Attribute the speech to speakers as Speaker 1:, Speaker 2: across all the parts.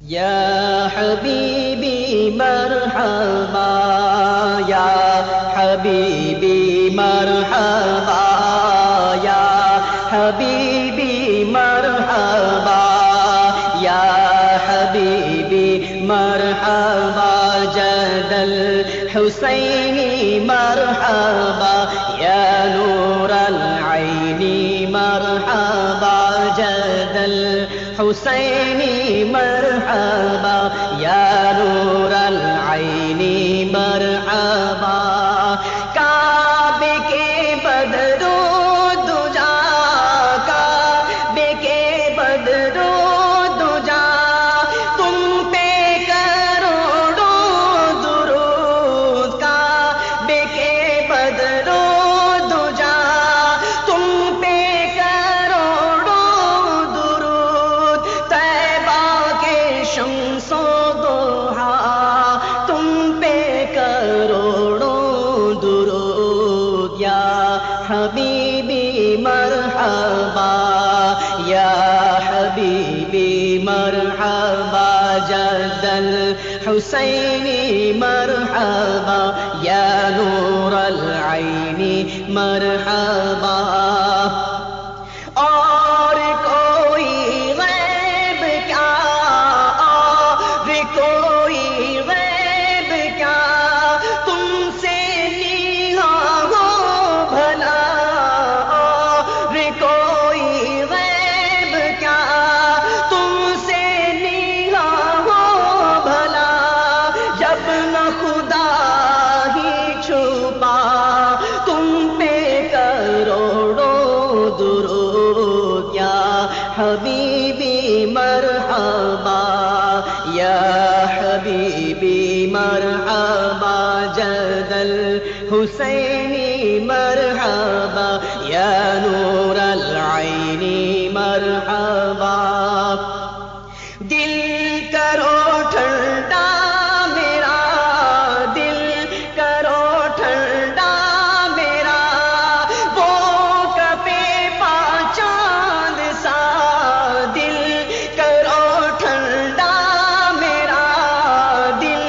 Speaker 1: یا حبیبی مرحبا یا حبیبی مرحبا یا حبیبی مرحبا یا حبیبی مرحبا جد الحسین مرحبا یا نور العین مرحبا جد الحسین مرحبا یا نور العین مرحبا کعبے کے بدرو دجا کعبے کے بدرو دجا تم پہ کروڑوں درود کعبے کے بدرو دجا تم پہ کروڑوں درود طیبہ کے شمس و ضحا تم پہ کروڑوں درود یا حبیبی مرحبا یا حبیبی مرحبا جد الحسین مرحبا یا نور العین مرحبا اور کوئی غیب کیا اور کوئی غیب کیا تم سے نیہا ہو بھلا اور کوئی غیب کیا تم سے نیہا ہو بھلا جب نہ خدا ہی چھپا تم پہ کروڑوں درود یا حبیبی مرحبا یا حبیبی مرحبا جد الحسین مرحبا یا نور العین مرحبا دل کرو ٹھنڈا میرا دل کرو ٹھنڈا میرا وہ کپے پا چاند سا دل کرو ٹھنڈا میرا دل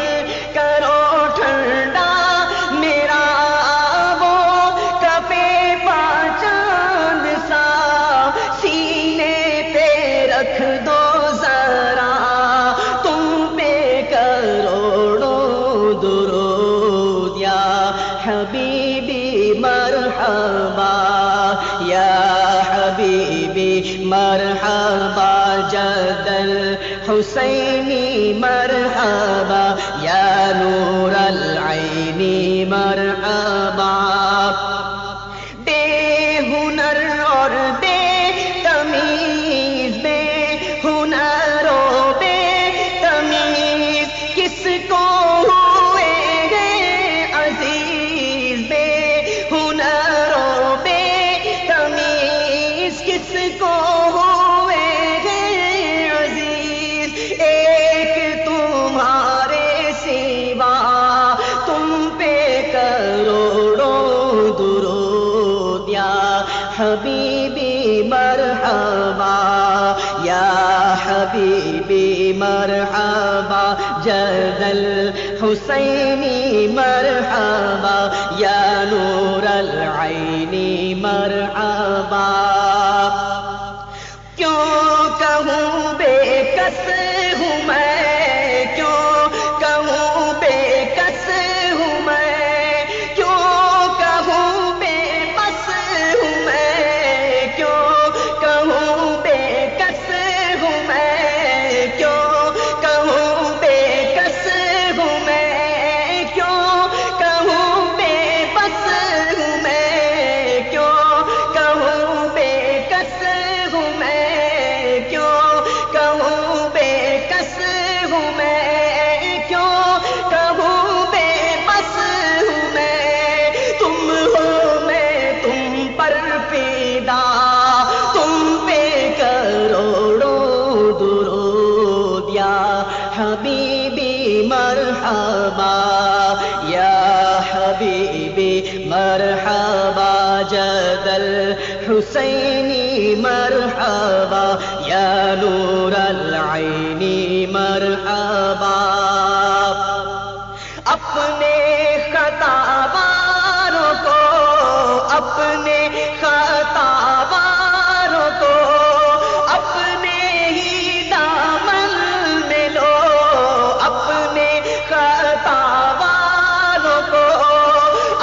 Speaker 1: کرو ٹھنڈا میرا وہ کپے پا چاند سا سینے پہ رکھ دو ذرا تم پہ کروڑوں درود یا حبیبی مرحبا یا حبیبی مرحبا جد الحسین مرحبا یا نور العین مرحبا بے ہنر اور بے تمیز بے ہنر و بے تمیز کس کو ہوئے گے عزیز بے ہنر و بے تمیز کس کو ہوئے گے عزیز ایک تمہارے سوا تم پہ کروڑوں درود یا حبیبی مرحبا یا حبیبی مرحبا جد الحسین مرحبا یا نور العین مرحبا کیوں کہوں بے کس ہوں میں کیوں کہوں بے کس ہوں میں کیوں کہوں بے بس ہوں میں کیوں کہوں بے کس ہوں میں کیوں کہوں بے کس ہوں میں کیوں کہوں بے بس ہوں میں کیوں کہوں بے کس ہوں میں کیوں کہوں بے کس ہوں میں کیوں کہوں بے بس ہوں میں تم ہو میں تم پر فدا تم پہ کروڑوں درود یا حبیبی مرحبا یا حبیبی مرحبا جد الحسین مرحبا یا نور العین مرحبا اپنے خطاواروں کو اپنے خطاواروں کو اپنے ہی دامن میں لو اپنے خطاواروں کو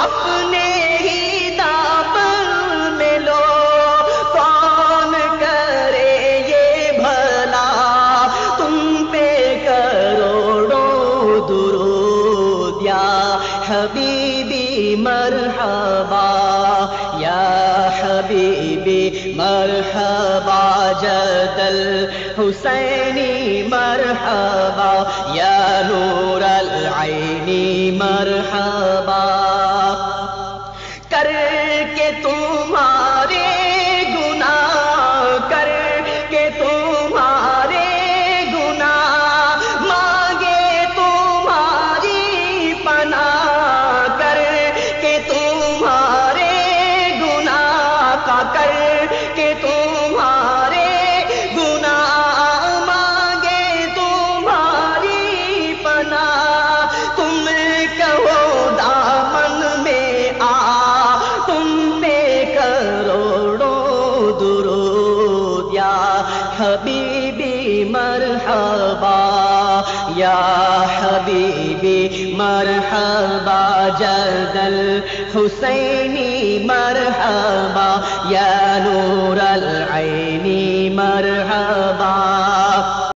Speaker 1: اپنے ہی دامن میں لو کون کرے یہ بھلا تم پہ کروڑوں درود یا حبیبی مرحبا یا حبیبی مرحبا جد الحسینی مرحبا یا نور العینی مرحبا کر کے تمہارے گناہ کر کے تمہارے گناہ مانگے تمہاری پناہ کر کے تمہارے گناہ کا کر کے تمہارے گناہ مانگے تمہاری پناہ تم کہو دامن میں آ تم پہ کروڑوں درود یا حبیبی مرحبا یا حبیبی مرحبا جد الحسینی مرحبا یا نور العینی مرحبا